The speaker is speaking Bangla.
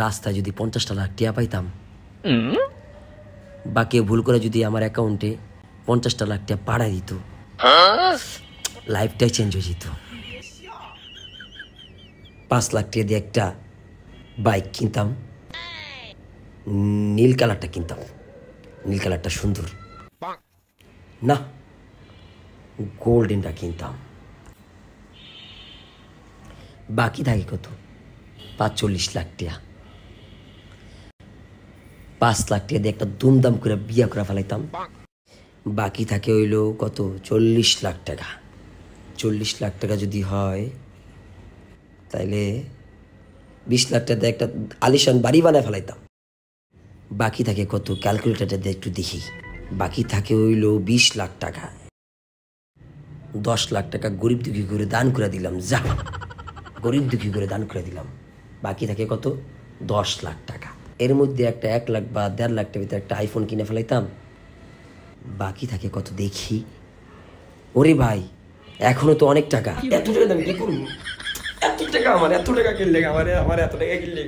রাস্তায় যদি 50 লাখ টাকা পাইতাম বা কেউ ভুল করে যদি আমার অ্যাকাউন্টে 50 লাখ টাকা পাড়ায় দিত, লাইফটাই চেঞ্জ হয়ে যেত। 5 লাখ টাকা দিয়ে একটা বাইক কিনতাম, নীল কালারটা কিনতাম, নীল কালারটা সুন্দর না, গোল্ডেনটা কিনতাম। বাকি থাকে কত? 45 লাখ টাকা। 5 লাখ টাকা দিয়ে একটা দুমদাম করে বিয়া করে ফেলাইতাম। বাকি থাকে হইল কত? 40 লাখ টাকা। 40 লাখ টাকা যদি হয় তাইলে 20 লাখ টাকা দিয়ে একটা আলিশান বাড়ি বানায় ফেলাইতাম। বাকি থাকে কত? ক্যালকুলেটারটা দিয়ে একটু দেখি। বাকি থাকে হইল 20 লাখ টাকা। 10 লাখ টাকা গরিব দুঃখী করে দান করে দিলাম, যা গরিব দুঃখী করে দান করে দিলাম। বাকি থাকে কত? 10 লাখ টাকা। এর মধ্যে একটা 1 লাখ বা 1.5 লাখ টাকার ভিতরে একটা আইফোন কিনে ফেলাইতাম। বাকি থাকে কত দেখি? ওরে ভাই, এখনো তো অনেক টাকা। এত টাকা আমি কি করবো? এত টাকা আমার, এত টাকা কিনলে আমার এত টাকা কিনলে